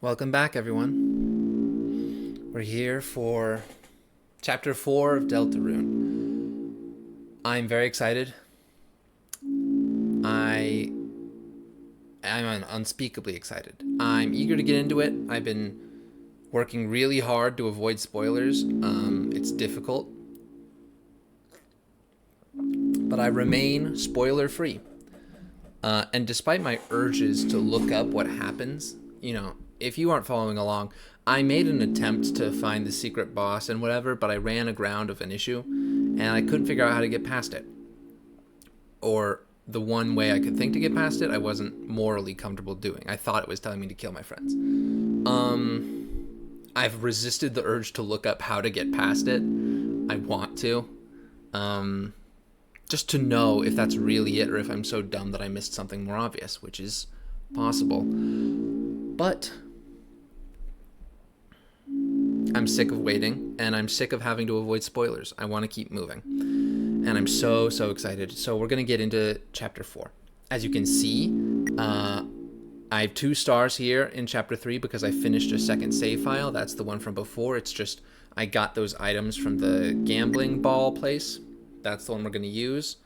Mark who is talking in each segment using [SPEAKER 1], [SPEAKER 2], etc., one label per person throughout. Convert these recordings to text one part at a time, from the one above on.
[SPEAKER 1] Welcome back, everyone. We're here for Chapter 4 of Deltarune. I'm very excited. I'm unspeakably excited. I'm eager to get into it. I've been working really hard to avoid spoilers. It's difficult. But I remain spoiler-free. And despite my urges to look up what happens, if you aren't following along, I made an attempt to find the secret boss and whatever, but I ran aground of an issue, and I couldn't figure out how to get past it. Or the one way I could think to get past it, I wasn't morally comfortable doing. I thought it was telling me to kill my friends. I've resisted the urge to look up how to get past it. I want to. Just to know if that's really it, or if I'm so dumb that I missed something more obvious, which is possible. But I'm sick of waiting, and I'm sick of having to avoid spoilers. I want to keep moving. And I'm so excited. So we're going to get into Chapter 4. As you can see, I have 2 stars here in Chapter 3 because I finished a second save file. That's the one from before. It's just I got those items from the gambling ball place. That's the one we're going to use.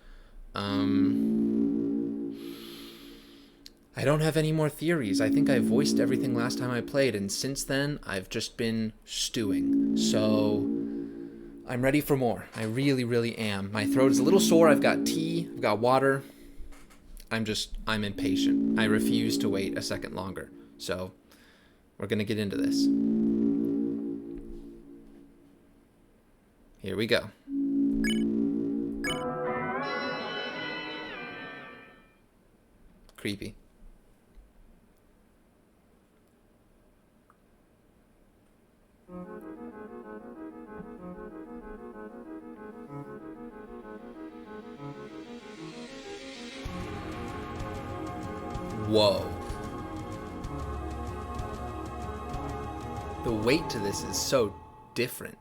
[SPEAKER 1] I don't have any more theories. I think I voiced everything last time I played, and since then, I've just been stewing. So, I'm ready for more. I really am. My throat is a little sore. I've got tea. I've got water. I'm impatient. I refuse to wait a second longer. So, we're going to get into this. Here we go. Creepy. Whoa. The weight to this is so different.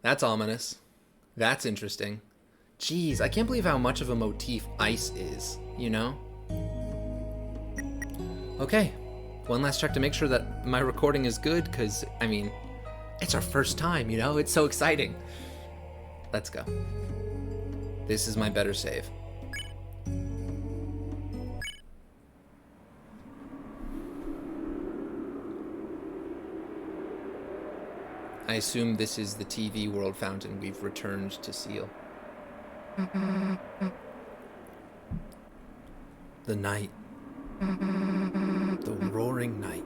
[SPEAKER 1] That's ominous. That's interesting. Jeez, I can't believe how much of a motif ice is, Okay, one last check to make sure that my recording is good, because, it's our first time, It's so exciting. Let's go. This is my better save. I assume this is the TV world fountain we've returned to seal. The night. The roaring night.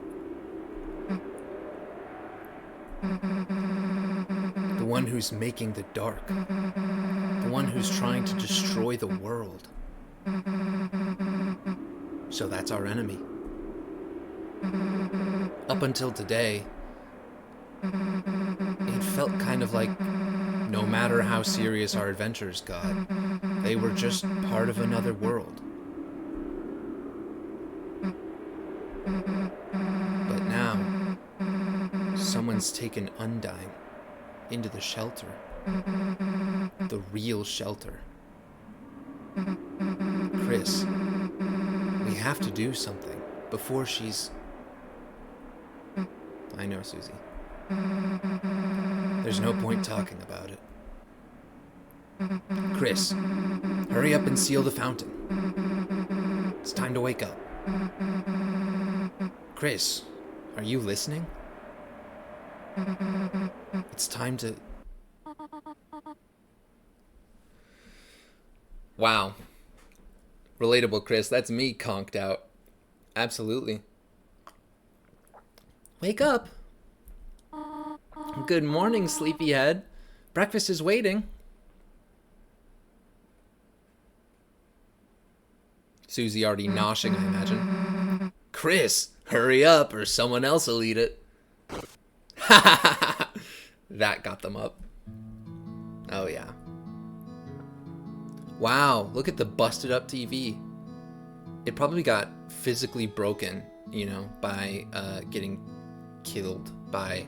[SPEAKER 1] The one who's making the dark. The one who's trying to destroy the world. So that's our enemy. Up until today, it felt kind of like no matter how serious our adventures got, they were just part of another world. But now, someone's taken Undyne into the shelter. The real shelter. Chris, we have to do something before she's... I know, Susie. There's no point talking about it. Chris, hurry up and seal the fountain. It's time to wake up. Chris, are you listening? It's time to... Wow. Relatable, Chris. That's me conked out. Absolutely. Wake up. Good morning, sleepyhead. Breakfast is waiting. Susie already noshing, I imagine. Chris, hurry up or someone else will eat it. That got them up. Oh, yeah. Wow, look at the busted up TV. It probably got physically broken, by getting killed by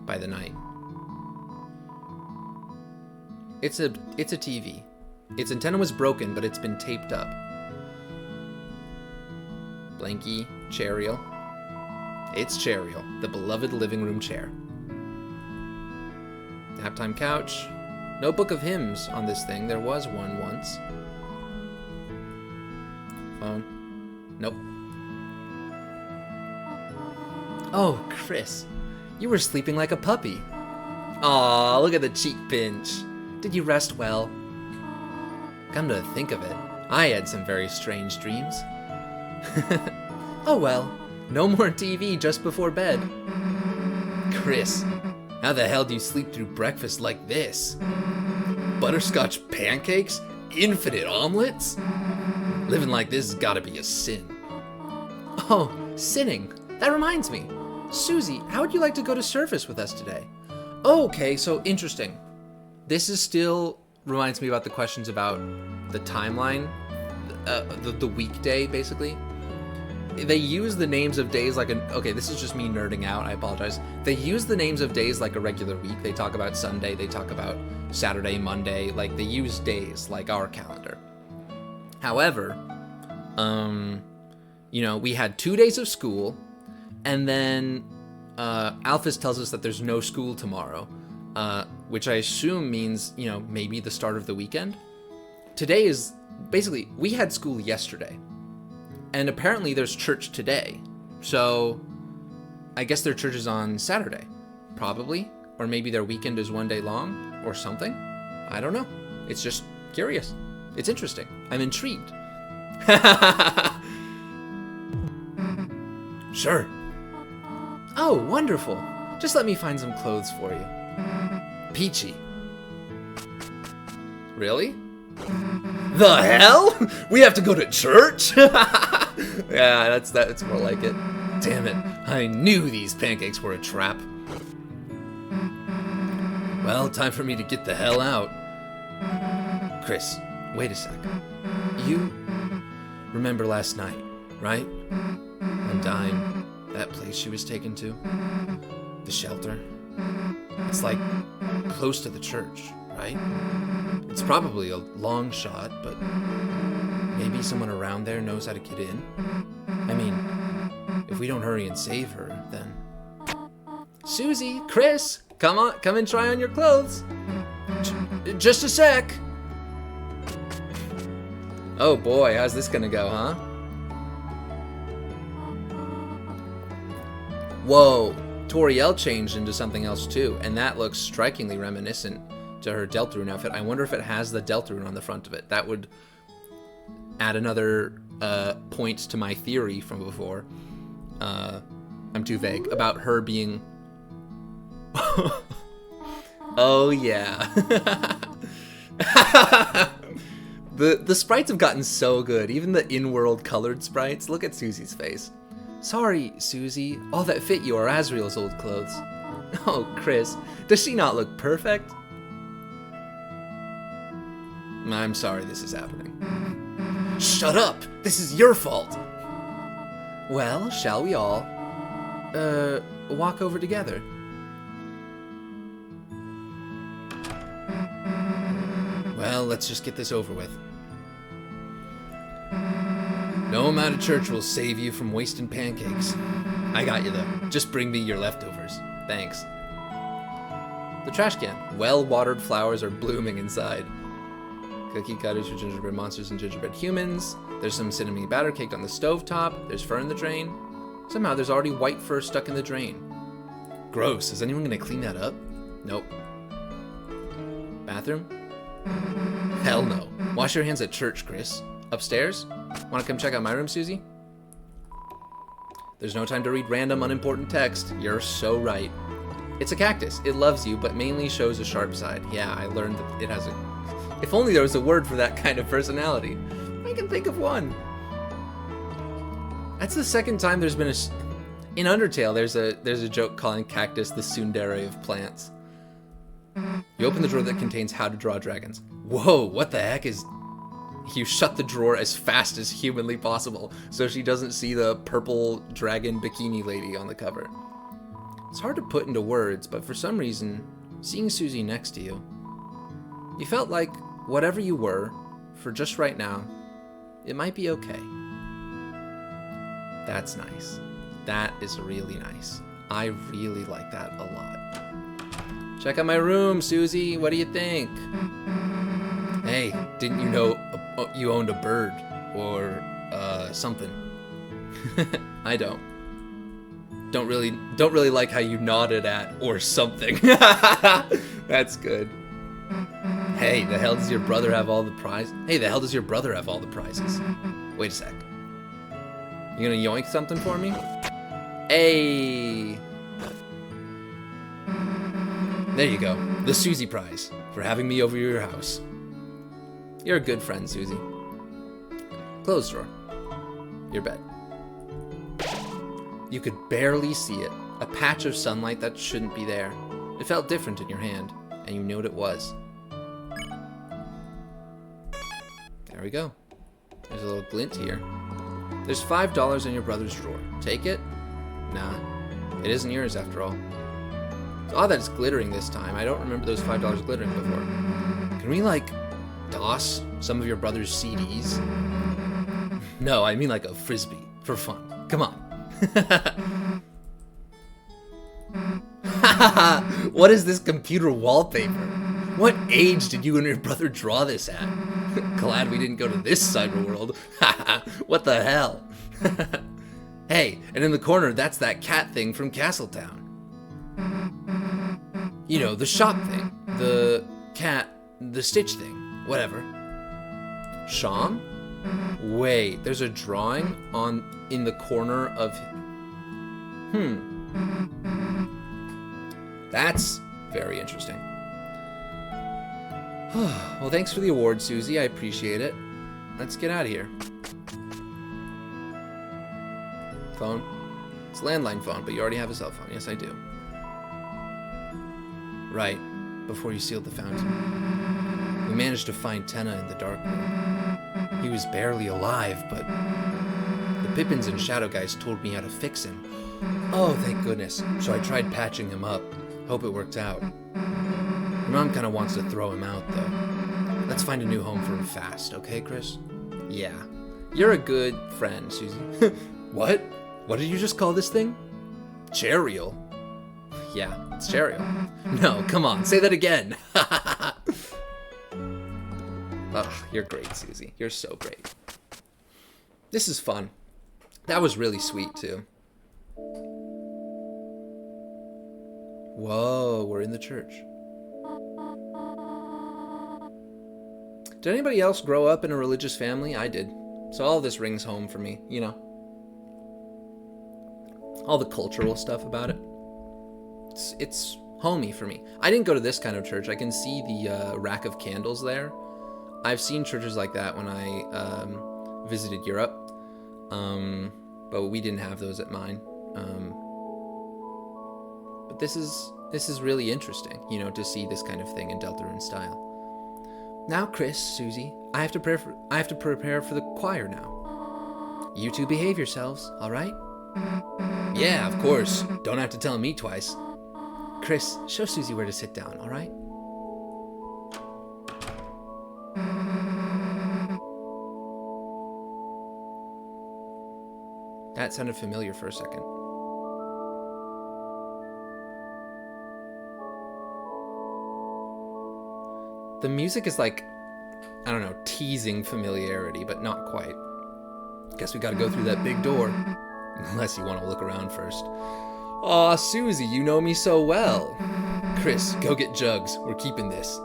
[SPEAKER 1] the night. It's a TV. Its antenna was broken, but it's been taped up. Blanky, Chariel. It's Chariel, the beloved living room chair. Naptime couch. No book of hymns on this thing. There was one once. Phone. Nope. Oh, Chris. You were sleeping like a puppy. Aw, look at the cheek pinch. Did you rest well? Come to think of it, I had some very strange dreams. Oh well, no more TV just before bed. Chris, how the hell do you sleep through breakfast like this? Butterscotch pancakes? Infinite omelets? Living like this has gotta be a sin. Oh, sinning. That reminds me. Susie, how would you like to go to service with us today? Okay, so interesting. This is still reminds me about the questions about the timeline, the weekday, basically. They use the names of days like okay, this is just me nerding out, I apologize. They use the names of days like a regular week. They talk about Sunday, they talk about Saturday, Monday, like they use days like our calendar. However, you know, we had 2 days of school, and then Alphys tells us that there's no school tomorrow, which I assume means, you know, maybe the start of the weekend. Today is basically, we had school yesterday, and apparently there's church today. So I guess their church is on Saturday, probably, or maybe their weekend is 1 day long or something. I don't know. It's just curious. It's interesting. I'm intrigued. Sure. Oh, wonderful. Just let me find some clothes for you. Peachy. Really? The hell? We have to go to church? Yeah, that's more like it. Damn it. I knew these pancakes were a trap. Well, time for me to get the hell out. Chris, wait a sec. You remember last night, right? Undyne, that place she was taken to? The shelter? It's like close to the church, right? It's probably a long shot, but maybe someone around there knows how to get in. I mean, if we don't hurry and save her, then... Susie, Chris, come on, come and try on your clothes. Just a sec. Oh boy, how's this gonna go, huh? Whoa, Toriel changed into something else too, and that looks strikingly reminiscent to her Deltarune outfit. I wonder if it has the Deltarune on the front of it. That would add another point to my theory from before. I'm too vague about her being... Oh yeah. The sprites have gotten so good. Even the in-world colored sprites. Look at Susie's face. Sorry, Susie. All that fit you are Asriel's old clothes. Oh, Chris. Does she not look perfect? I'm sorry this is happening. Shut up! This is your fault! Well, shall we all, walk over together? Well, let's just get this over with. No amount of church will save you from wasting pancakes. I got you, though. Just bring me your leftovers. Thanks. The trash can. Well-watered flowers are blooming inside. Cookie cutters for gingerbread monsters and gingerbread humans. There's some cinnamon batter caked on the stovetop. There's fur in the drain. Somehow there's already white fur stuck in the drain. Gross. Is anyone gonna clean that up? Nope. Bathroom? Hell no. Wash your hands at church, Chris. Upstairs? Wanna come check out my room, Susie? There's no time to read random unimportant text. You're so right. It's a cactus. It loves you, but mainly shows a sharp side. Yeah, I learned that it has a... If only there was a word for that kind of personality. I can think of one. That's the second time there's been a... In Undertale, there's a joke calling cactus the tsundere of plants. You open the drawer that contains how to draw dragons. Whoa, what the heck is... You shut the drawer as fast as humanly possible so she doesn't see the purple dragon bikini lady on the cover. It's hard to put into words, but for some reason, seeing Susie next to you, you felt like whatever you were, for just right now, it might be okay. That's nice. That is really nice. I really like that a lot. Check out my room, Susie. What do you think? Hey, didn't you know you owned a bird or something? I don't. Don't really like how you nodded at or something. That's good. Hey, the hell does your brother have all the prizes? Hey, the hell does your brother have all the prizes? Wait a sec. You gonna yoink something for me? Hey! There you go. The Susie prize for having me over your house. You're a good friend, Susie. Clothes drawer. Your bed. You could barely see it. A patch of sunlight that shouldn't be there. It felt different in your hand, and you knew what it was. There we go. There's a little glint here. There's $5 in your brother's drawer. Take it? Nah. It isn't yours after all. It's odd that it's glittering this time. I don't remember those $5 glittering before. Can we, like, toss some of your brother's CDs? No, I mean like a frisbee. For fun. Come on. What is this computer wallpaper? What age did you and your brother draw this at? Glad we didn't go to this cyber world. What the hell? Hey, and in the corner, that's that cat thing from Castletown. You know, the shop thing. The cat, the Stitch thing. Whatever. Sham? Wait, there's a drawing in the corner of... That's very interesting. Well, thanks for the award, Susie. I appreciate it. Let's get out of here. Phone? It's a landline phone, but you already have a cell phone. Yes, I do. Right, before you sealed the fountain. We managed to find Tenna in the dark room. He was barely alive, but the Pippins and Shadow Guys told me how to fix him. Oh, thank goodness. So I tried patching him up. Hope it worked out. Your mom kind of wants to throw him out, though. Let's find a new home for him fast, okay, Chris? Yeah. You're a good friend, Susie. What? What did you just call this thing? Charial. Yeah, it's Charial. No, come on, say that again. Ugh, you're great, Susie. You're so great. This is fun. That was really sweet, too. Whoa, we're in the church. Did anybody else grow up in a religious family? I did. So all this rings home for me, you know. All the cultural stuff about it. It's homey for me. I didn't go to this kind of church. I can see the rack of candles there. I've seen churches like that when I visited Europe. But we didn't have those at mine. But this is really interesting, you know, to see this kind of thing in Deltarune style. Now, Chris, Susie, I have to prepare for the choir now. You two behave yourselves, all right? Yeah, of course. Don't have to tell me twice. Chris, show Susie where to sit down, all right? That sounded familiar for a second. The music is like, I don't know, teasing familiarity, but not quite. Guess we gotta go through that big door. Unless you want to look around first. Aw, Susie, you know me so well. Chris, go get jugs. We're keeping this.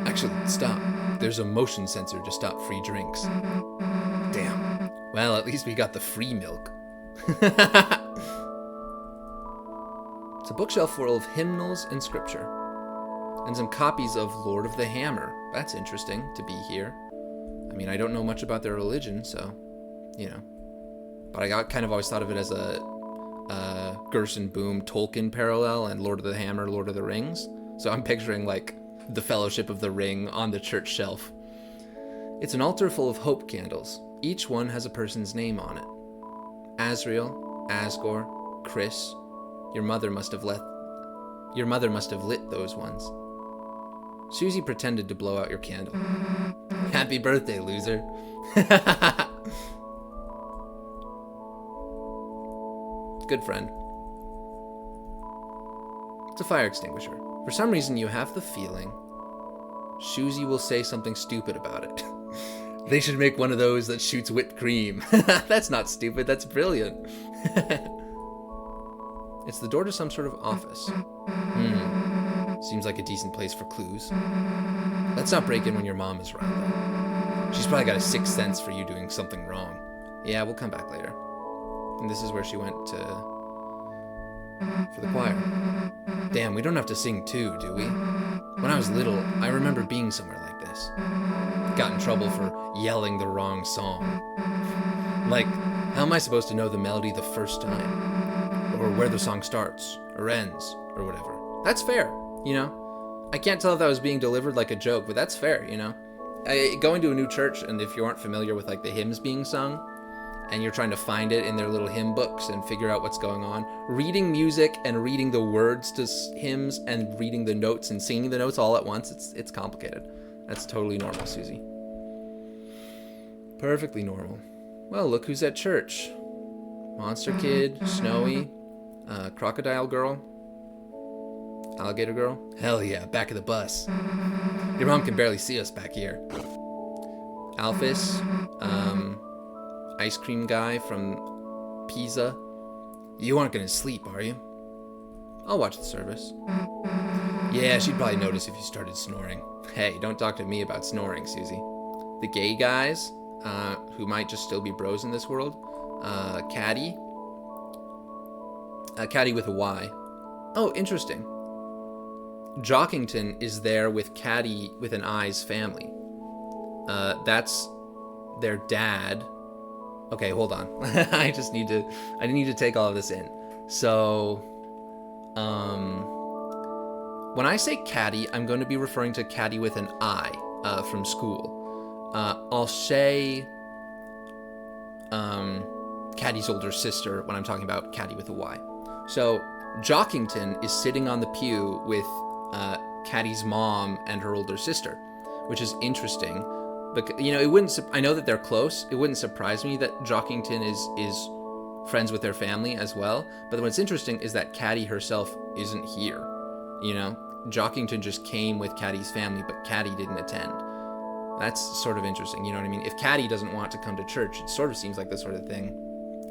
[SPEAKER 1] Actually, stop. There's a motion sensor to stop free drinks. Damn. Well, at least we got the free milk. It's a bookshelf full of hymnals and scripture. And some copies of Lord of the Hammer. That's interesting to be here. I mean, I don't know much about their religion, so, you know. But I kind of always thought of it as a Gerson Boom Tolkien parallel and Lord of the Hammer, Lord of the Rings. So I'm picturing, like, the Fellowship of the Ring on the church shelf. It's an altar full of hope candles. Each one has a person's name on it. Asriel, Asgore, Chris. Your mother must have lit those ones. Susie pretended to blow out your candle. Happy birthday, loser. good friend. It's a fire extinguisher. For some reason, you have the feeling Susie will say something stupid about it. They should make one of those that shoots whipped cream. That's not stupid, that's brilliant. It's the door to some sort of office. Seems like a decent place for clues. Let's not break in when your mom is around, though. She's probably got a sixth sense for you doing something wrong. Yeah, we'll come back later. And this is where she went for the choir. Damn, we don't have to sing too, do we? When I was little, I remember being somewhere like this. Got in trouble for yelling the wrong song. Like, how am I supposed to know the melody the first time? Or where the song starts, or ends, or whatever. That's fair, you know? I can't tell if that was being delivered like a joke, but that's fair, you know? Going to a new church, and if you aren't familiar with, like, the hymns being sung, and you're trying to find it in their little hymn books and figure out what's going on, reading music and reading the words to hymns and reading the notes and singing the notes all at once, it's complicated. That's totally normal, Susie. Perfectly normal. Well, look who's at church. Monster Kid, Snowy, Crocodile Girl, Alligator Girl. Hell yeah, back of the bus. Your mom can barely see us back here. Alphys, Ice Cream Guy from Pisa. You aren't gonna sleep, are you? I'll watch the service. Yeah, she'd probably notice if you started snoring. Hey, don't talk to me about snoring, Susie. The gay guys, who might just still be bros in this world. Caddy. Caddy with a Y. Oh, interesting. Jockington is there with Caddy with an I's family. That's their dad. Okay, hold on. I need to take all of this in. So, when I say Caddy, I'm going to be referring to Caddy with an I, from school. I'll say, Caddy's older sister when I'm talking about Caddy with a Y. So, Jockington is sitting on the pew with, Caddy's mom and her older sister, which is interesting. But, you know, it wouldn't. I know that they're close. It wouldn't surprise me that Jockington is friends with their family as well. But what's interesting is that Caddy herself isn't here. You know, Jockington just came with Caddy's family, but Caddy didn't attend. That's sort of interesting. You know what I mean? If Caddy doesn't want to come to church, it sort of seems like the sort of thing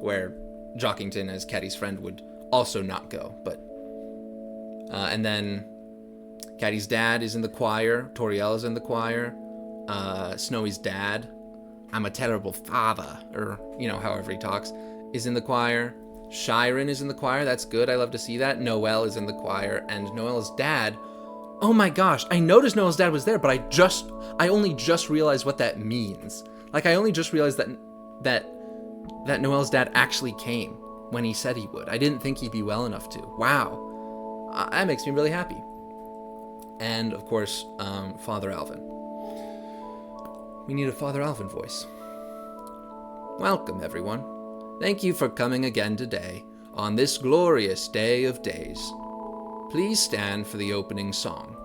[SPEAKER 1] where Jockington, as Caddy's friend, would also not go. But and then Caddy's dad is in the choir. Toriel is in the choir. Snowy's dad, I'm a terrible father, or, you know, however he talks, is in the choir. Shiren is in the choir. That's good. I love to see that. Noelle is in the choir, and Noelle's dad, oh my gosh, I noticed Noelle's dad was there, but I only just realized what that means. Like, I only just realized that Noelle's dad actually came when he said he would. I didn't think he'd be well enough to. Wow. That makes me really happy. And, of course, Father Alvin. We need a Father Alvin voice. Welcome, everyone. Thank you for coming again today, on this glorious day of days. Please stand for the opening song.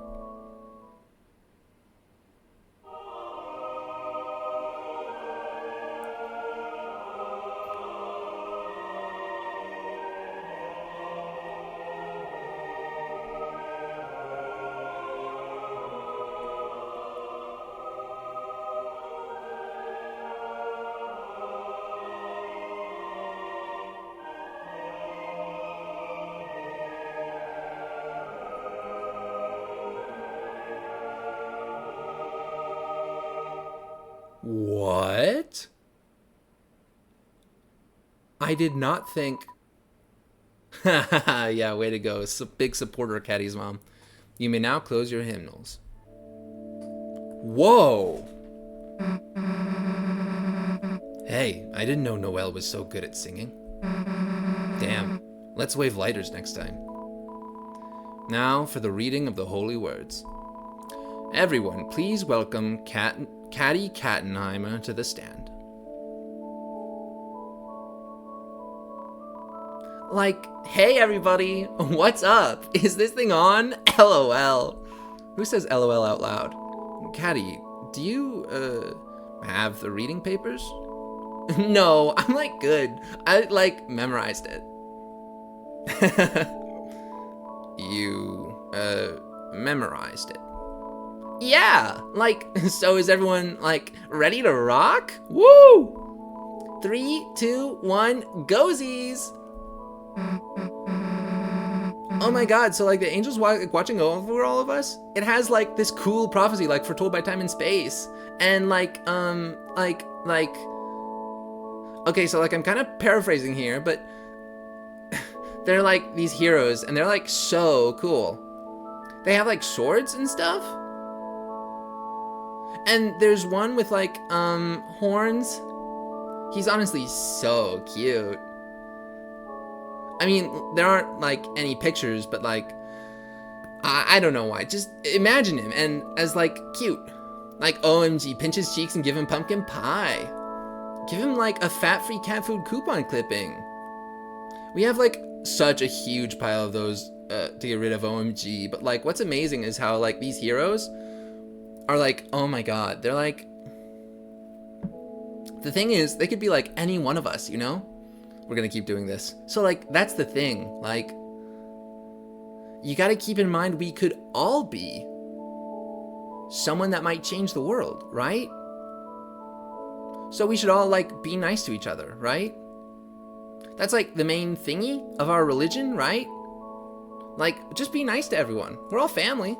[SPEAKER 1] What? I did not think... Yeah, way to go. Big supporter, Caddy's mom. You may now close your hymnals. Whoa! Hey, I didn't know Noelle was so good at singing. Damn. Let's wave lighters next time. Now for the reading of the holy words. Everyone, please welcome Caddy Kattenheimer to the stand. Like, hey everybody, what's up? Is this thing on? LOL. Who says LOL out loud? Caddy, do you, have the reading papers? No, I'm, good. I, memorized it. You, memorized it. Yeah, like, so is everyone, like, ready to rock? Woo! 3, 2, 1, gozies! Oh my god, so like the angels watching over all of us, it has like this cool prophecy, like foretold by time and space. And okay, so like I'm kind of paraphrasing here, but they're like these heroes and they're like so cool. They have like swords and stuff. And there's one with like horns. He's honestly so cute. I mean, there aren't like any pictures, but like I don't know why. Just imagine him and as like cute. Like OMG, pinch his cheeks and give him pumpkin pie. Give him like a fat free cat food coupon clipping. We have like such a huge pile of those to get rid of OMG, but like what's amazing is how like these heroes are like, oh my god, they're like, the thing is, they could be like any one of us, you know? We're gonna keep doing this. So like, that's the thing, like, you gotta keep in mind we could all be someone that might change the world, right? So we should all like be nice to each other, right? That's like the main thingy of our religion, right? Like, just be nice to everyone. We're all family.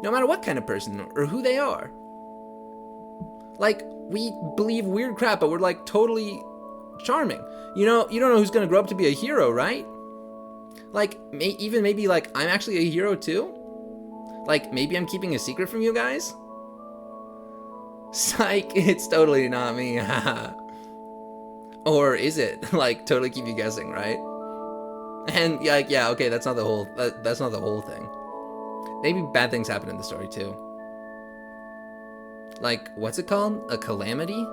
[SPEAKER 1] No matter what kind of person or who they are. Like, we believe weird crap, but we're like totally charming. You know, you don't know who's gonna grow up to be a hero, right? Like, even maybe like I'm actually a hero too? Like, maybe I'm keeping a secret from you guys? Psych, it's totally not me. Or is it? Like, totally keep you guessing, right? And like, yeah, okay, that's not the whole that's not the whole thing. Maybe bad things happen in the story too. Like, what's it called? A calamity?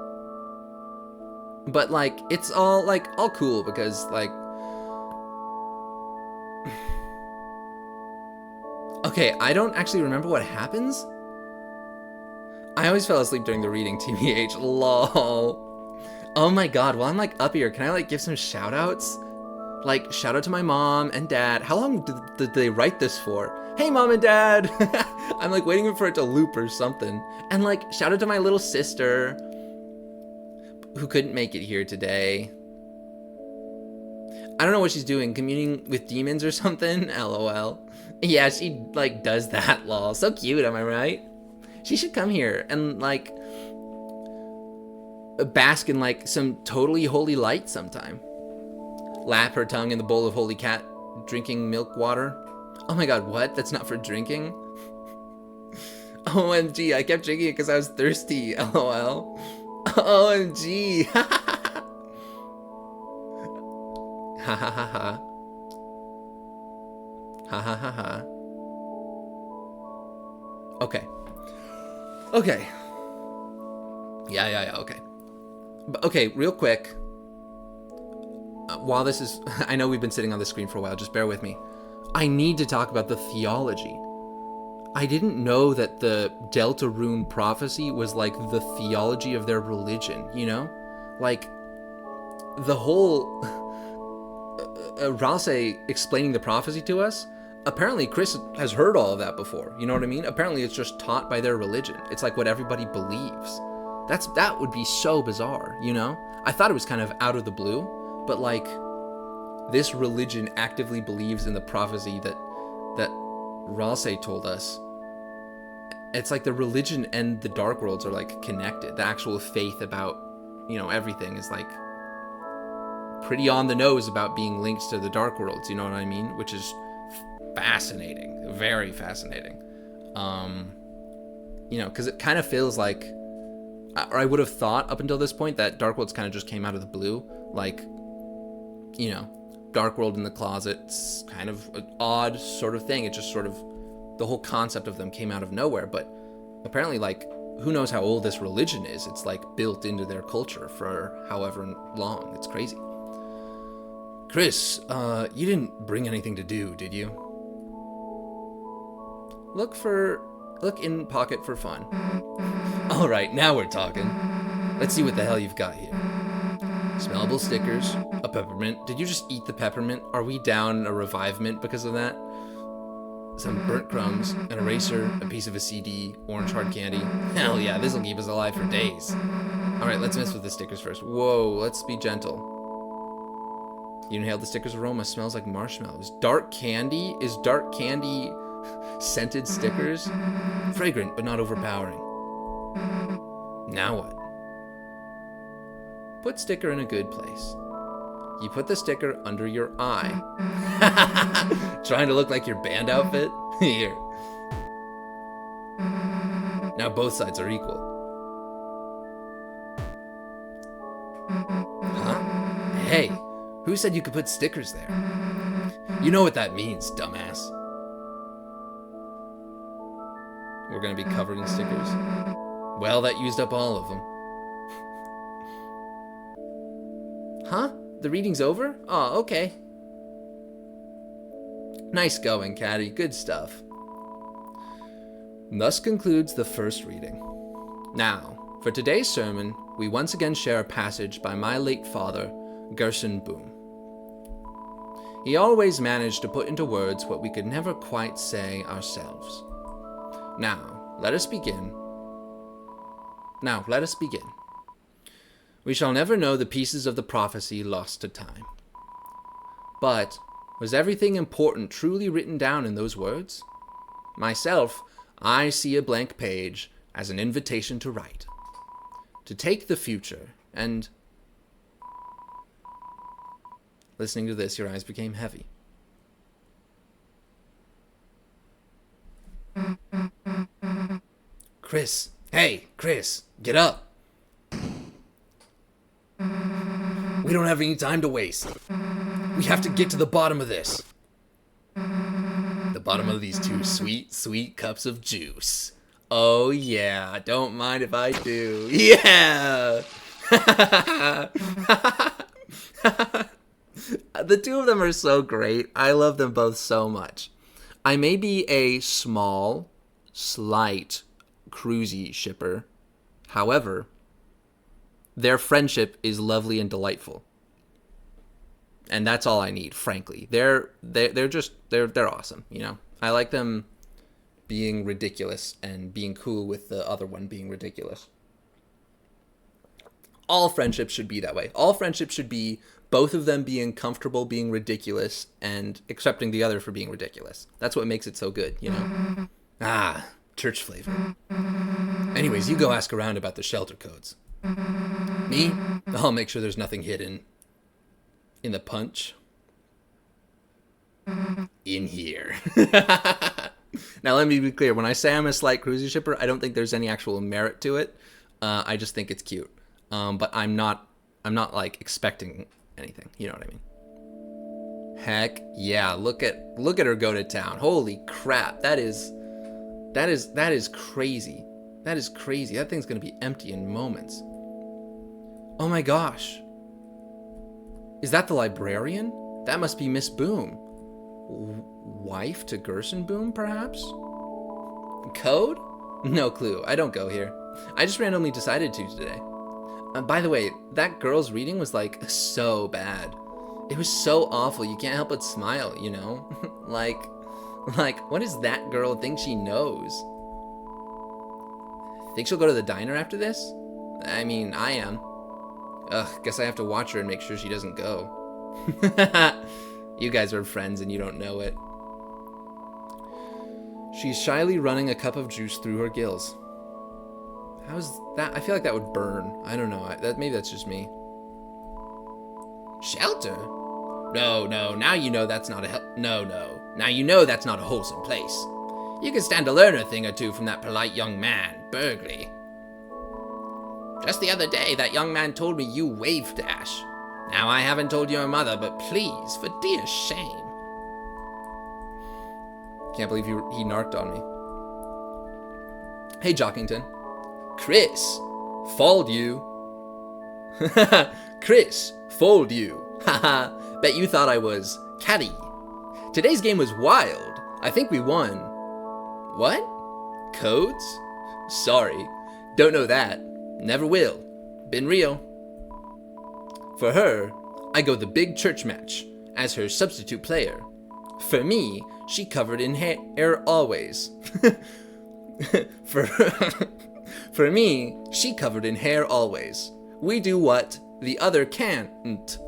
[SPEAKER 1] But like, it's all cool because like, okay, I don't actually remember what happens. I always fell asleep during the reading, TBH, lol. Oh my god, while I'm like up here, can I like give some shout outs? Like, shout out to my mom and dad. How long did they write this for? Hey mom and dad! I'm like waiting for it to loop or something. And like, shout out to my little sister who couldn't make it here today. I don't know what she's doing, communing with demons or something, lol. Yeah, she like does that, lol. So cute, am I right? She should come here and like bask in like some totally holy light sometime. Lap her tongue in the bowl of holy cat drinking milk water. Oh my god, what? That's not for drinking? OMG, I kept drinking it because I was thirsty, lol. OMG. Ha ha ha ha. Ha ha ha ha. Okay. Okay. Yeah, okay. But okay, real quick. While this is, I know we've been sitting on the screen for a while, just bear with me. I need to talk about the theology. I didn't know that the Deltarune prophecy was like the theology of their religion, you know? Like, the whole Ralse explaining the prophecy to us, apparently Chris has heard all of that before, you know what I mean? Apparently it's just taught by their religion. It's like what everybody believes. That would be so bizarre, you know? I thought it was kind of out of the blue, but like, this religion actively believes in the prophecy that Ralse told us. It's like the religion and the dark worlds are like connected. The actual faith about, you know, everything is like pretty on the nose about being linked to the dark worlds, you know what I mean? Which is fascinating, very fascinating. You know, because it kind of feels like, or I would have thought up until this point that dark worlds kind of just came out of the blue, like, you know, Dark World in the Closet's kind of an odd sort of thing. It just sort of, the whole concept of them came out of nowhere, but apparently, like, who knows how old this religion is? It's like built into their culture for however long. It's crazy. Chris, you didn't bring anything to do, did you? Look in pocket for fun. All right, now we're talking. Let's see what the hell you've got here. Smellable stickers, a peppermint. Did you just eat the peppermint? Are we down a revivement because of that? Some burnt crumbs, an eraser, a piece of a CD, orange hard candy. Hell yeah, this'll keep us alive for days. Alright, let's mess with the stickers first. Whoa, let's be gentle. You inhale the sticker's aroma, smells like marshmallows. Dark candy? Is dark candy scented stickers? Fragrant, but not overpowering. Now what? Put sticker in a good place. You put the sticker under your eye. Trying to look like your band outfit? Here. Now both sides are equal. Huh? Hey, who said you could put stickers there? You know what that means, dumbass. We're gonna be covered in stickers. Well, that used up all of them. Huh? The reading's over? Oh, okay. Nice going, Caddy. Good stuff. Thus concludes the first reading. Now, for today's sermon, we once again share a passage by my late father, Gerson Boom. He always managed to put into words what we could never quite say ourselves. Now, let us begin. We shall never know the pieces of the prophecy lost to time. But was everything important truly written down in those words? Myself, I see a blank page as an invitation to write, to take the future, and... Listening to this, your eyes became heavy. Chris! Hey, Chris! Get up! We don't have any time to waste. We have to get to the bottom of this. The bottom of these two sweet, sweet cups of juice. Oh yeah, don't mind if I do. Yeah! The two of them are so great. I love them both so much. I may be a small, slight, cruisy shipper. However, their friendship is lovely and delightful. And that's all I need, frankly. They're awesome, you know. I like them being ridiculous and being cool with the other one being ridiculous. All friendships should be that way. All friendships should be both of them being comfortable being ridiculous and accepting the other for being ridiculous. That's what makes it so good, you know. Ah, church flavor. Anyways, you go ask around about the shelter codes. Me? I'll make sure there's nothing hidden in the punch. In here. Now let me be clear. When I say I'm a slight cruisy shipper, I don't think there's any actual merit to it. I just think it's cute. But I'm not like expecting anything. You know what I mean? Heck yeah! Look at her go to town. Holy crap! That is crazy. That is crazy. That thing's gonna be empty in moments. Oh my gosh. Is that the librarian? That must be Miss Boom. Wife to Gerson Boom, perhaps? Code? No clue. I don't go here. I just randomly decided to today. By the way, that girl's reading was like so bad. It was so awful. You can't help but smile, you know? like, what does that girl think she knows? Think she'll go to the diner after this? I mean, I am. Ugh, guess I have to watch her and make sure she doesn't go. You guys are friends and you don't know it. She's shyly running a cup of juice through her gills. How's that? I feel like that would burn. I don't know. Maybe that's just me. Shelter? No. Now you know that's not a no. Now you know that's not a wholesome place. You can stand to learn a thing or two from that polite young man, Burgley. Just the other day, that young man told me you wave dash. Now I haven't told your mother, but please, for dear shame. Can't believe he narked on me. Hey, Jockington. Chris, fold you. Chris, fold you. Haha, bet you thought I was catty. Today's game was wild. I think we won. What? Codes? Sorry, don't know that. Never will. Been real. For her, I go the big church match as her substitute player. For me, she covered in hair always. For for me, she covered in hair always. We do what the other can't.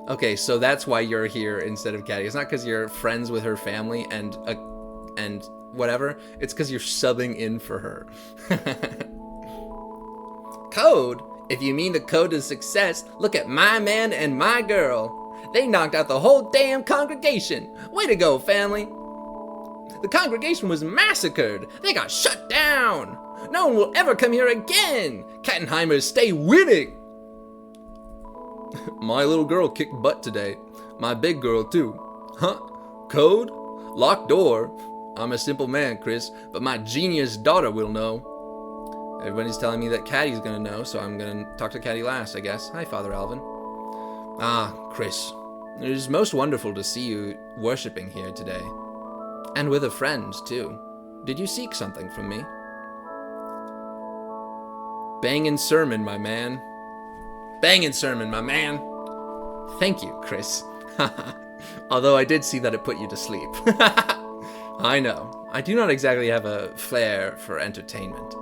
[SPEAKER 1] Okay, so that's why you're here instead of Caddy. It's not because you're friends with her family and whatever. It's because you're subbing in for her. Code? If you mean the code to success, look at my man and my girl. They knocked out the whole damn congregation. Way to go, family. The congregation was massacred. They got shut down. No one will ever come here again. Kattenheimers stay winning. My little girl kicked butt today. My big girl too. Huh? Code? Locked door? I'm a simple man, Chris, but my genius daughter will know. Everybody's telling me that Caddy's gonna know, so I'm gonna talk to Caddy last, I guess. Hi, Father Alvin. Ah, Chris. It is most wonderful to see you worshipping here today. And with a friend, too. Did you seek something from me? Bangin' sermon, my man. Bangin' sermon, my man. Thank you, Chris. Although I did see that it put you to sleep. I know. I do not exactly have a flair for entertainment.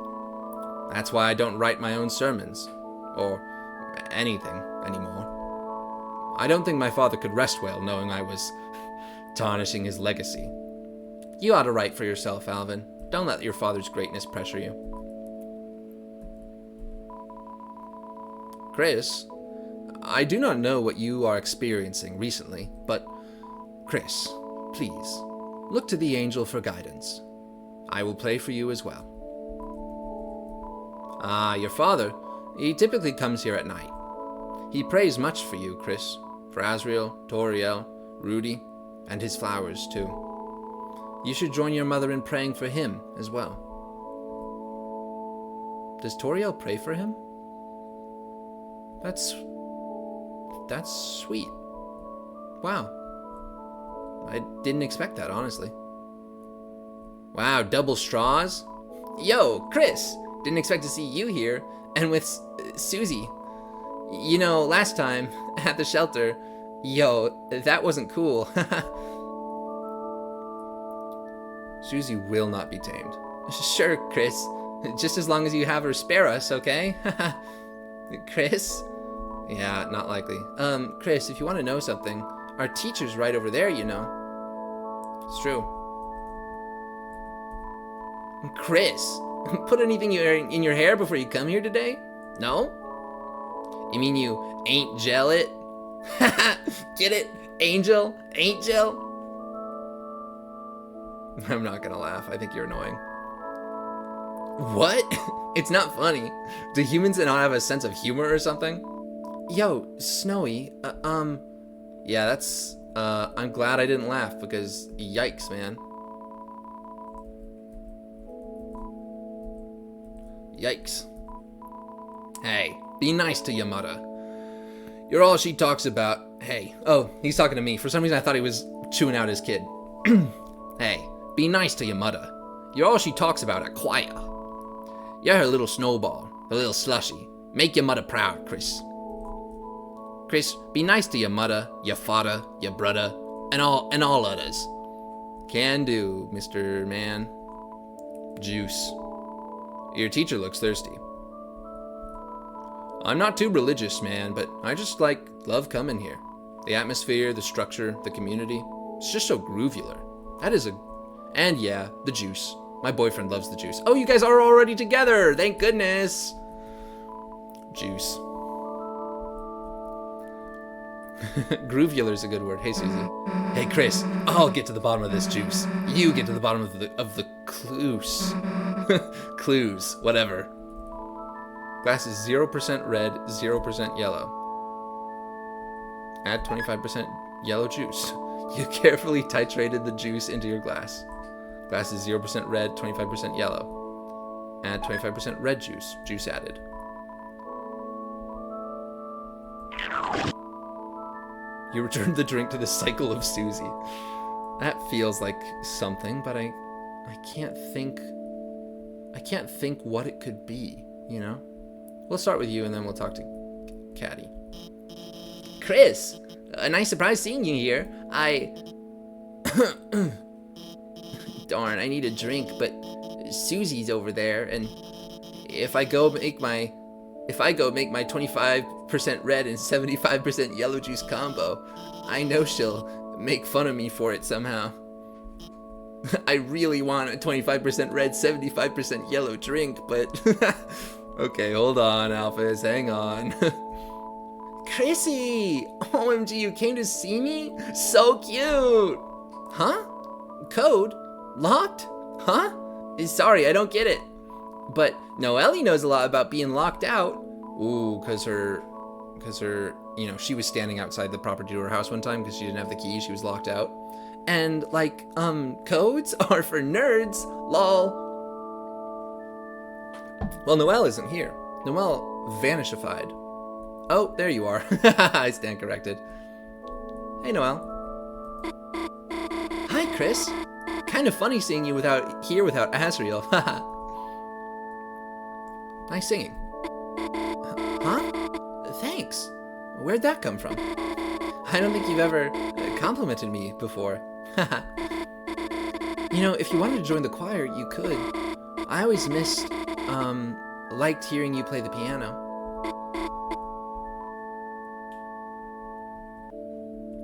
[SPEAKER 1] That's why I don't write my own sermons. Or anything anymore. I don't think my father could rest well knowing I was tarnishing his legacy. You ought to write for yourself, Alvin. Don't let your father's greatness pressure you. Chris, I do not know what you are experiencing recently, but Chris, please, look to the angel for guidance. I will pray for you as well. Ah, your father, he typically comes here at night. He prays much for you, Chris, for Azrael, Toriel, Rudy, and his flowers, too. You should join your mother in praying for him as well. Does Toriel pray for him? That's sweet. Wow. I didn't expect that, honestly. Wow, double straws? Yo, Chris! Didn't expect to see you here, and with Susie. You know, last time, at the shelter, yo, that wasn't cool. Susie will not be tamed. Sure, Chris. Just as long as you have her spare us, okay? Chris? Yeah, not likely. Chris, if you want to know something, our teacher's right over there, you know. It's true. Chris, put anything in your hair before you come here today? No? You mean you ain't gel it? Get it? Angel? Ain't gel? I'm not gonna laugh. I think you're annoying. What? It's not funny. Do humans not have a sense of humor or something? Yo, Snowy, yeah, that's, I'm glad I didn't laugh because yikes, man. Yikes. Hey, be nice to your mother. You're all she talks about. Hey, oh, he's talking to me. For some reason I thought he was chewing out his kid. Hey, be nice to your mother. You're all she talks about at choir. You're her little snowball, her little slushy. Make your mother proud, Chris. Chris, be nice to your mother, your father, your brother, and all others. Can do, Mr. Man. Juice. Your teacher looks thirsty. I'm not too religious, man, but I just love coming here. The atmosphere, the structure, the community. It's just so groovular. And yeah, the juice. My boyfriend loves the juice. Oh, you guys are already together! Thank goodness! Juice. Groovular's a good word. Hey, Susie. Hey, Chris. I'll get to the bottom of this juice. You get to the bottom of the clues. Clues. Whatever. Glass is 0% red, 0% yellow. Add 25% yellow juice. You carefully titrated the juice into your glass. Glass is 0% red, 25% yellow. Add 25% red juice. Juice added. You returned the drink to the cycle of Susie. That feels like something, but I can't think what it could be, you know? We'll start with you and then we'll talk to catty. Chris, a nice surprise seeing you here. Darn, I need a drink, but Susie's over there, and if I go make my 25% red and 75% yellow juice combo, I know she'll make fun of me for it somehow. I really want a 25% red, 75% yellow drink, but okay, hold on, Alphys, hang on. Chrissy! OMG, you came to see me? So cute! Huh? Code? Locked? Huh? Sorry, I don't get it. But Noelle knows a lot about being locked out. Ooh, cause her, you know, she was standing outside the property to her house one time because she didn't have the key, she was locked out. And like, codes are for nerds, lol. Well, Noelle isn't here. Noelle vanishified. Oh, there you are. I stand corrected. Hey, Noelle. Hi, Chris. Kind of funny seeing you without Asriel. Haha. Nice singing. Huh? Thanks. Where'd that come from? I don't think you've ever complimented me before. You know, if you wanted to join the choir, you could. I always liked hearing you play the piano.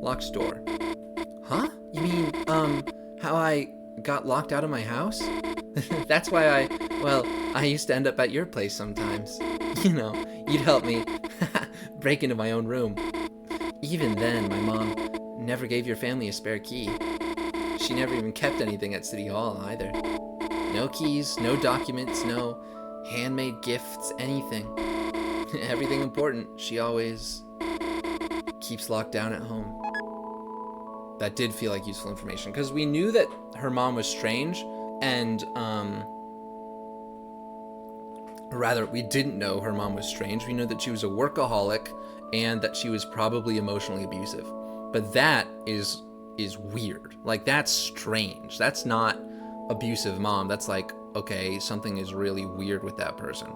[SPEAKER 1] Locked door. Huh? You mean, how I got locked out of my house? That's why I used to end up at your place sometimes. You know, you'd help me break into my own room. Even then, my mom never gave your family a spare key. She never even kept anything at City Hall either. No keys, no documents, no handmade gifts, anything. Everything important, she always keeps locked down at home. That did feel like useful information, because we knew that her mom was strange, and, or rather, we didn't know her mom was strange. We knew that she was a workaholic, and that she was probably emotionally abusive. But that is weird. Like, that's strange. That's not abusive mom. That's like, okay, something is really weird with that person.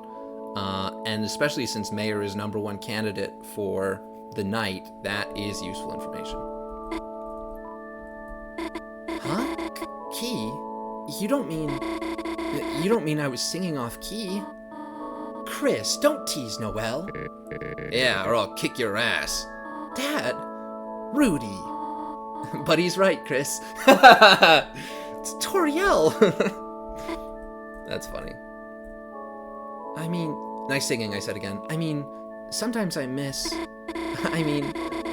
[SPEAKER 1] And especially since Mayor is #1 candidate for the night, that is useful information. Huh? Key? You don't mean I was singing off key? Chris, don't tease Noelle. Yeah, or I'll kick your ass. Dad, Rudy. But he's right, Chris. It's Toriel. That's funny. I mean, nice singing, I said again. I mean, sometimes I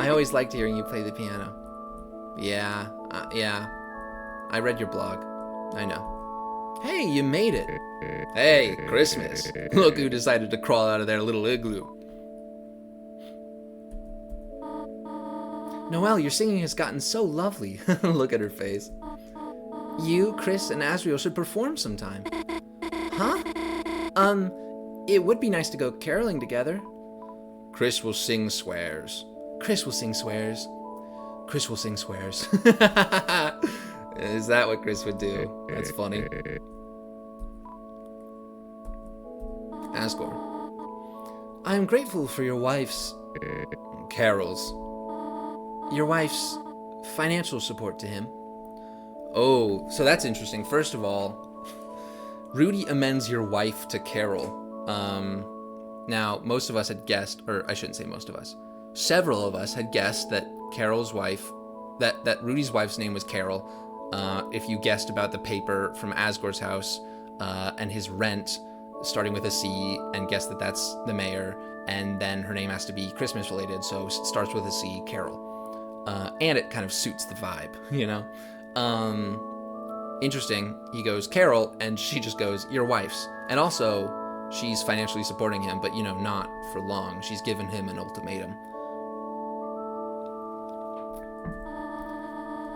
[SPEAKER 1] always liked hearing you play the piano. Yeah. I read your blog. I know. Hey, you made it. Hey, Christmas. Look who decided to crawl out of their little igloo. Noelle, your singing has gotten so lovely. Look at her face. You, Chris, and Asriel should perform sometime. Huh? It would be nice to go caroling together. Chris will sing swears. Chris will sing swears. Chris will sing swears. Is that what Chris would do? That's funny. Asgore. I am grateful for your wife's... Carol's. Your wife's financial support to him. Oh, so that's interesting. First of all, Rudy amends your wife to Carol. Now, most of us had guessed, or I shouldn't say most of us. Several of us had guessed that Carol's wife, that Rudy's wife's name was Carol. If you guessed about the paper from Asgore's house and his rent starting with a C, and guessed that that's the mayor, and then her name has to be Christmas related, so it starts with a C, Carol. And it kind of suits the vibe, you know? Interesting. He goes, Carol, and she just goes, your wife's. And also, she's financially supporting him, but, you know, not for long. She's given him an ultimatum.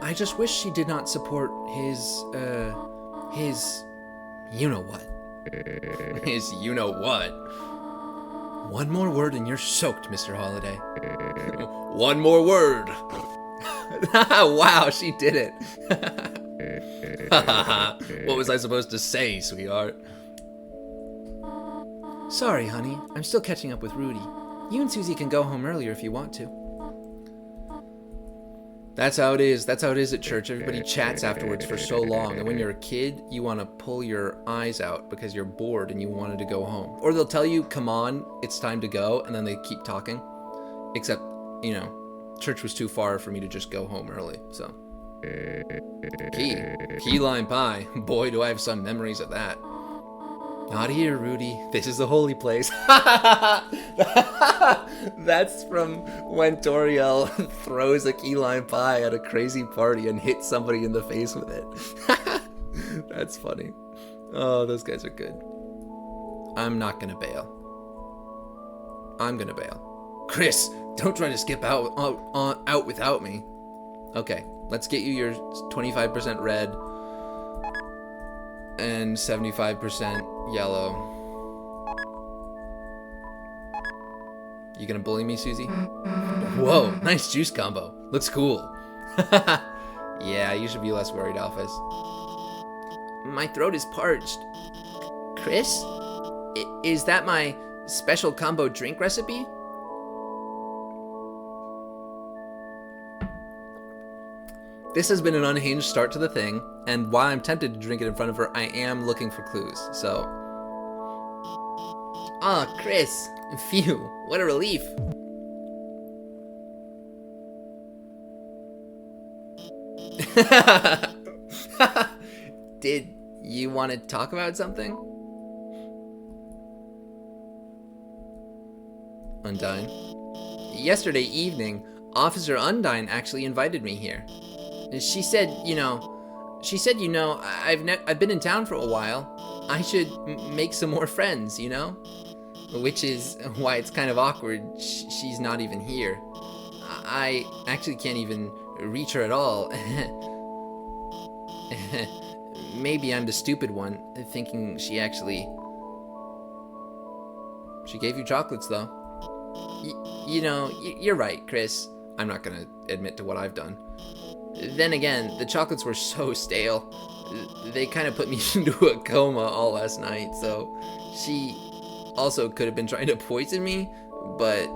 [SPEAKER 1] I just wish she did not support his you-know-what. His you-know-what. One more word and you're soaked, Mr. Holiday. One more word. Wow, she did it. What was I supposed to say, sweetheart? Sorry, honey. I'm still catching up with Rudy. You and Susie can go home earlier if you want to. That's how it is. That's how it is at church. Everybody chats afterwards for so long. And when you're a kid, you want to pull your eyes out because you're bored and you wanted to go home. Or they'll tell you, come on, it's time to go. And then they keep talking. Except, you know, church was too far for me to just go home early. So, key lime pie. Boy, do I have some memories of that. Not here, Rudy. This is the holy place. That's from when Toriel throws a key lime pie at a crazy party and hits somebody in the face with it. That's funny. Oh, those guys are good. I'm not gonna bail. I'm gonna bail. Chris, don't try to skip out without me. Okay, let's get you your 25% red and 75% yellow. You gonna bully me, Susie? Whoa, nice juice combo. Looks cool. Yeah, you should be less worried, Alphys. My throat is parched. Chris? Is that my special combo drink recipe? This has been an unhinged start to the thing, and while I'm tempted to drink it in front of her, I am looking for clues, so... Aw, Chris! Phew, what a relief! Did you want to talk about something? Undyne? Yesterday evening, Officer Undyne actually invited me here. She said, I've been in town for a while. I should make some more friends, you know? Which is why it's kind of awkward. She's not even here. I actually can't even reach her at all. Maybe I'm the stupid one, thinking she gave you chocolates, though. You're right, Chris. I'm not gonna admit to what I've done. Then again, the chocolates were so stale. They kind of put me into a coma all last night, so she also could have been trying to poison me, but...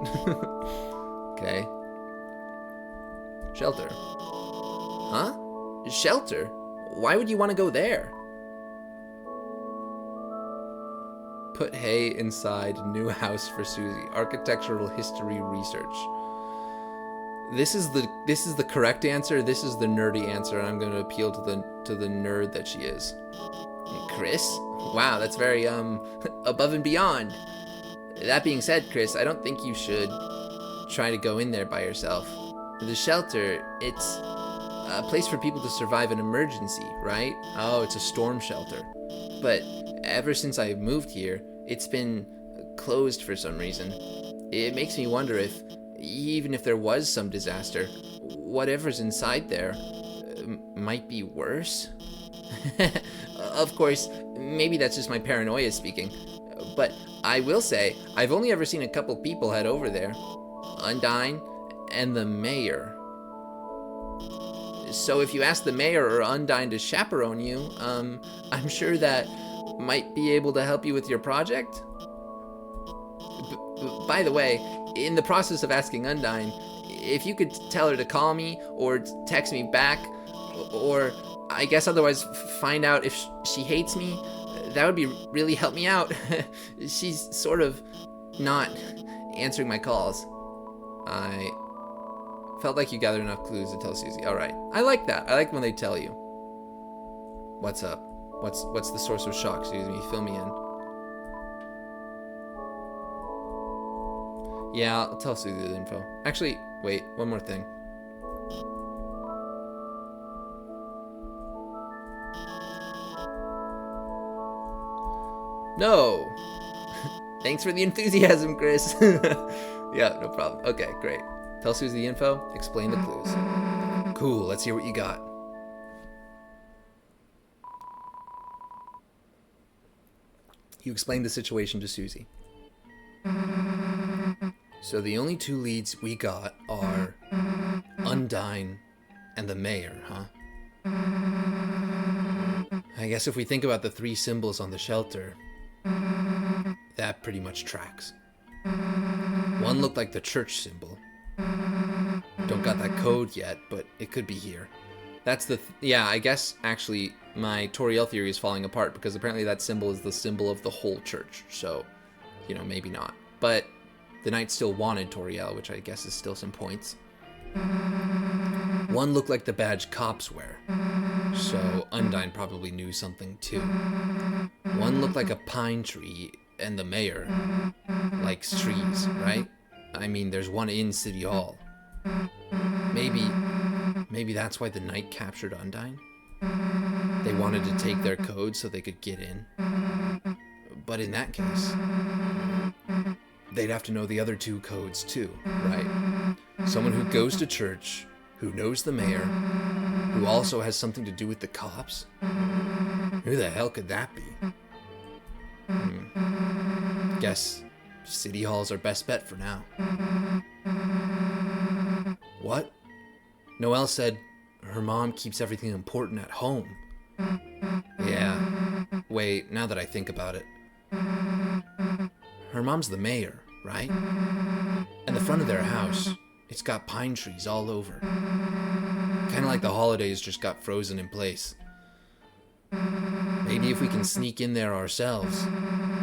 [SPEAKER 1] Okay. Shelter. Huh? Shelter? Why would you want to go there? Put hay inside new house for Susie. Architectural history research. This is the correct answer. This is the nerdy answer, and I'm going to appeal to the nerd that she is. Chris? Wow, that's very above and beyond. That being said, Chris, I don't think you should try to go in there by yourself. The shelter, it's a place for people to survive an emergency, right? Oh, it's a storm shelter. But ever since I moved here, it's been closed for some reason. It makes me wonder if, even if there was some disaster, whatever's inside there might be worse. Of course, maybe that's just my paranoia speaking, but I will say, I've only ever seen a couple people head over there. Undyne and the mayor. So if you ask the mayor or Undyne to chaperone you, I'm sure that might be able to help you with your project. By the way, in the process of asking Undyne, if you could tell her to call me or text me back, or I guess otherwise find out if she hates me, that would be really help me out. She's sort of not answering my calls. I felt like you gathered enough clues to tell Susie. All right, I like that. I like when they tell you. What's up? What's the source of shock, Susie? Fill me in. Yeah, I'll tell Susie the info. Actually, wait, one more thing. No! Thanks for the enthusiasm, Chris. Yeah, no problem. Okay, great. Tell Susie the info, explain the clues. Cool, let's hear what you got. You explained the situation to Susie. So the only two leads we got are Undyne and the mayor, huh? I guess if we think about the three symbols on the shelter, that pretty much tracks. One looked like the church symbol. Don't got that code yet, but it could be here. That's the... yeah, I guess, actually, my Toriel theory is falling apart, because apparently that symbol is the symbol of the whole church. So, you know, maybe not. But the knight still wanted Toriel, which I guess is still some points. One looked like the badge cops wear. So Undyne probably knew something too. One looked like a pine tree, and the mayor likes trees, right? I mean, there's one in City Hall. Maybe that's why the knight captured Undyne? They wanted to take their code so they could get in. But in that case, they'd have to know the other two codes too, right? Someone who goes to church, who knows the mayor, who also has something to do with the cops? Who the hell could that be? Guess City Hall's our best bet for now. What? Noelle said her mom keeps everything important at home. Yeah. Wait, now that I think about it. Her mom's the mayor, right? And the front of their house, it's got pine trees all over. Kind of like the holidays just got frozen in place. Maybe if we can sneak in there ourselves,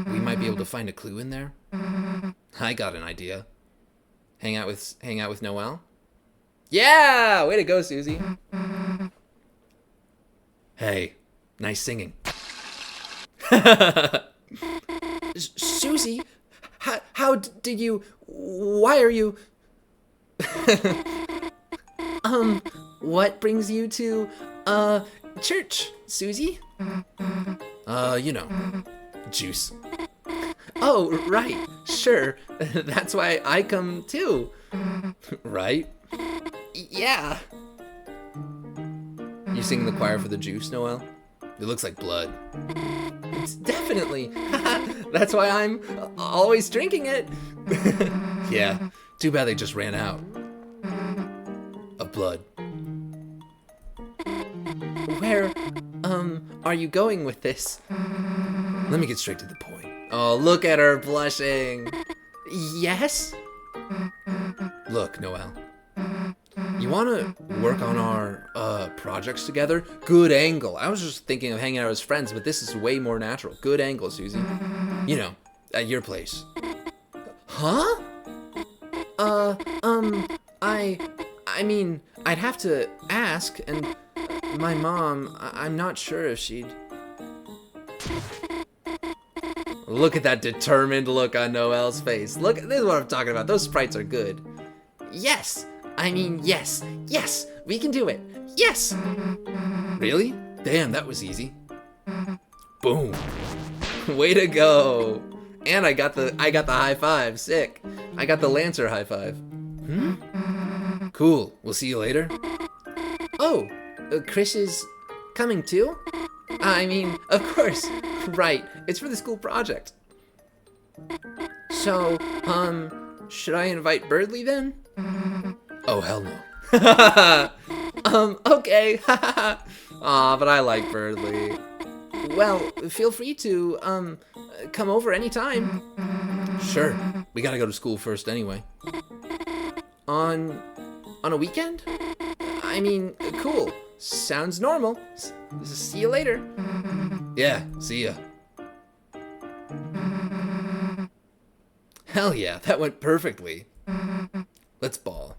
[SPEAKER 1] we might be able to find a clue in there. I got an idea. Hang out with Noelle? Yeah! Way to go, Susie. Hey, nice singing. Susie, how did you... why are you... what brings you to, church, Susie? You know, juice. Oh, right, sure. That's why I come too. Right? Yeah. You sing in the choir for the juice, Noelle? It looks like blood. It's definitely. That's why I'm always drinking it. Yeah, too bad they just ran out of blood. Where, are you going with this? Let me get straight to the point. Oh, look at her blushing. Yes? Look, Noelle. You want to work on our projects together? Good angle. I was just thinking of hanging out as friends, but this is way more natural. Good angle, Susie. You know, at your place. Huh? I mean, I'd have to ask, and my mom, I'm not sure if she'd... Look at that determined look on Noelle's face. Look, this is what I'm talking about. Those sprites are good. Yes! I mean, yes! Yes! We can do it! Yes! Really? Damn, that was easy. Boom. Way to go. And I got the high five. Sick. I got the Lancer high five. Cool. We'll see you later. Oh, Chris is coming too? I mean, of course. Right. It's for the school project. So, should I invite Birdley then? Oh, hell no. Okay. Aw, but I like Birdley. Well, feel free to, come over anytime. Sure. We gotta go to school first anyway. On a weekend? I mean, cool. Sounds normal. See you later. Yeah, see ya. Hell yeah, that went perfectly. Let's ball.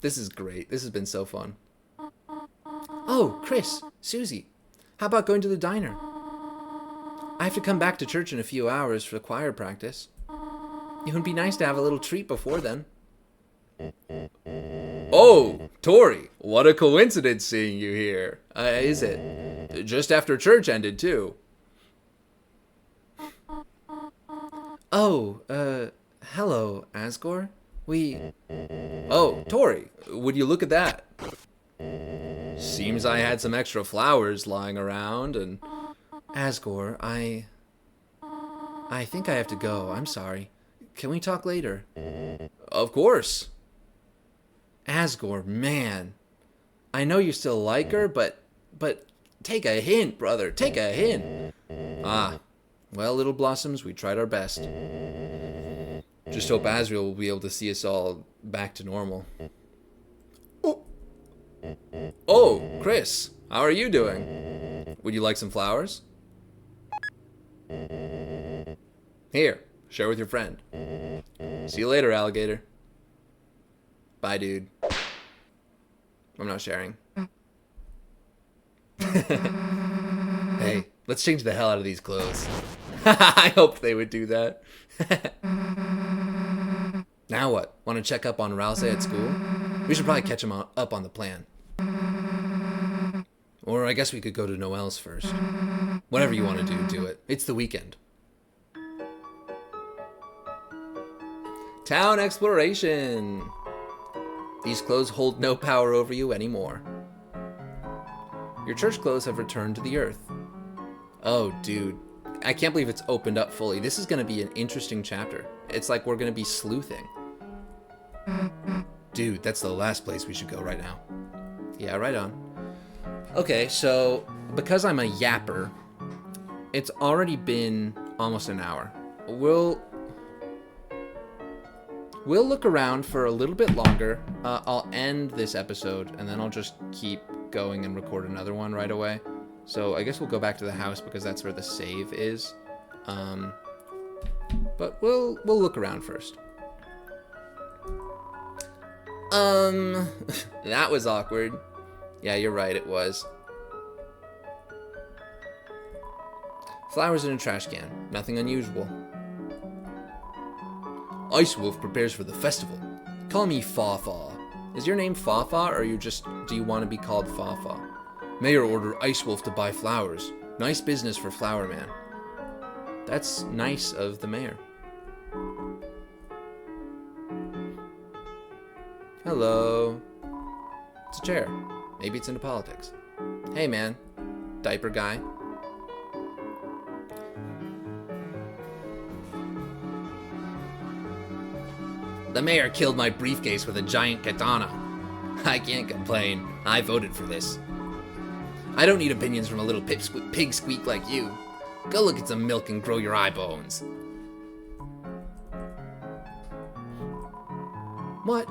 [SPEAKER 1] This is great. This has been so fun. Oh, Chris, Susie, how about going to the diner? I have to come back to church in a few hours for choir practice. It would be nice to have a little treat before then. Oh, Tori, what a coincidence seeing you here. Is it? Just after church ended, too. Oh, hello, Asgore. Oh, Tori, would you look at that? Seems I had some extra flowers lying around, and... Asgore, I think I have to go. I'm sorry. Can we talk later? Of course. Asgore, man. I know you still like her, but take a hint, brother. Take a hint. Ah, Well, little blossoms, we tried our best. Just hope Azrael will be able to see us all back to normal. Oh, Chris, how are you doing? Would you like some flowers? Here, share with your friend. See you later, alligator. Bye, dude. I'm not sharing. Hey, let's change the hell out of these clothes. I hoped they would do that. Now what? Want to check up on Rouse at school? We should probably catch him up on the plan. Or I guess we could go to Noelle's first. Whatever you want to do, do it. It's the weekend. Town exploration. These clothes hold no power over you anymore. Your church clothes have returned to the earth. Oh, dude. I can't believe it's opened up fully. This is going to be an interesting chapter. It's like we're going to be sleuthing. Dude, that's the last place we should go right now. Yeah, right on. Okay, so because I'm a yapper, it's already been almost an hour. We'll look around for a little bit longer. I'll end this episode, and then I'll just keep going and record another one right away. So I guess we'll go back to the house because that's where the save is. But we'll look around first. That was awkward. Yeah, you're right, it was. Flowers in a trash can. Nothing unusual. Ice Wolf prepares for the festival. Call me Faw. Is your name Faw, or do you want to be called Faw? Mayor ordered Ice Wolf to buy flowers. Nice business for Flower Man. That's nice of the mayor. Hello. It's a chair. Maybe it's into politics. Hey, man. Diaper guy. The mayor killed my briefcase with a giant katana. I can't complain. I voted for this. I don't need opinions from a little pig squeak like you. Go look at some milk and grow your eye bones. What?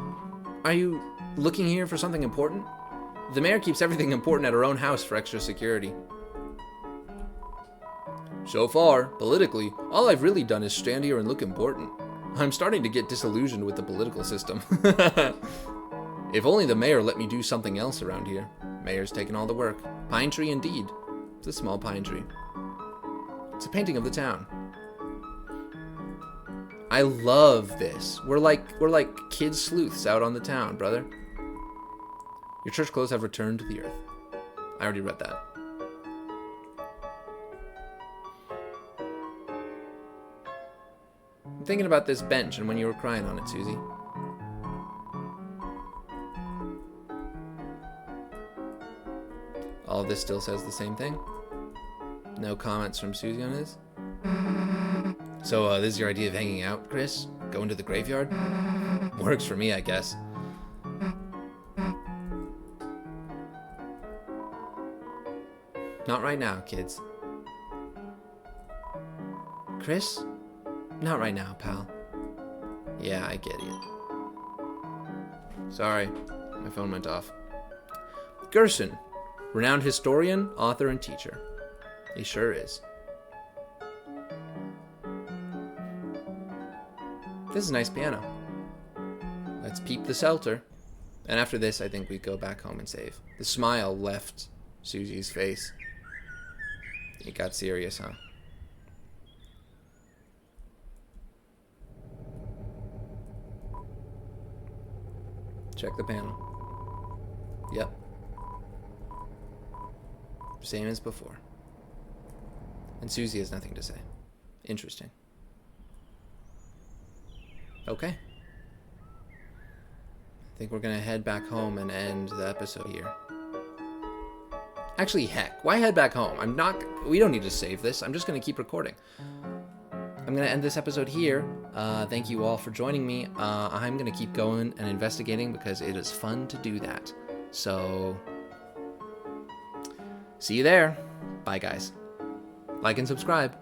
[SPEAKER 1] Are you looking here for something important? The mayor keeps everything important at her own house for extra security. So far, politically, all I've really done is stand here and look important. I'm starting to get disillusioned with the political system. If only the mayor let me do something else around here. Mayor's taking all the work. Pine tree indeed. It's a small pine tree. It's a painting of the town. I love this. We're like kid sleuths out on the town, brother. Your church clothes have returned to the earth. I already read that. I'm thinking about this bench and when you were crying on it, Susie. All of this still says the same thing. No comments from Susie on this. So, this is your idea of hanging out, Chris? Going to the graveyard? Works for me, I guess. Not right now, kids. Chris? Not right now, pal. Yeah, I get it. Sorry, my phone went off. Gerson, renowned historian, author, and teacher. He sure is. This is a nice piano. Let's peep the Selter. And after this, I think we go back home and save. The smile left Susie's face. It got serious, huh? Check the panel. Yep. Same as before. And Susie has nothing to say. Interesting. Okay. I think we're gonna head back home and end the episode here. Actually, heck, why head back home? We don't need to save this. I'm just gonna keep recording. I'm gonna end this episode here. Thank you all for joining me. I'm gonna keep going and investigating because it is fun to do that. So, see you there. Bye, guys. Like and subscribe.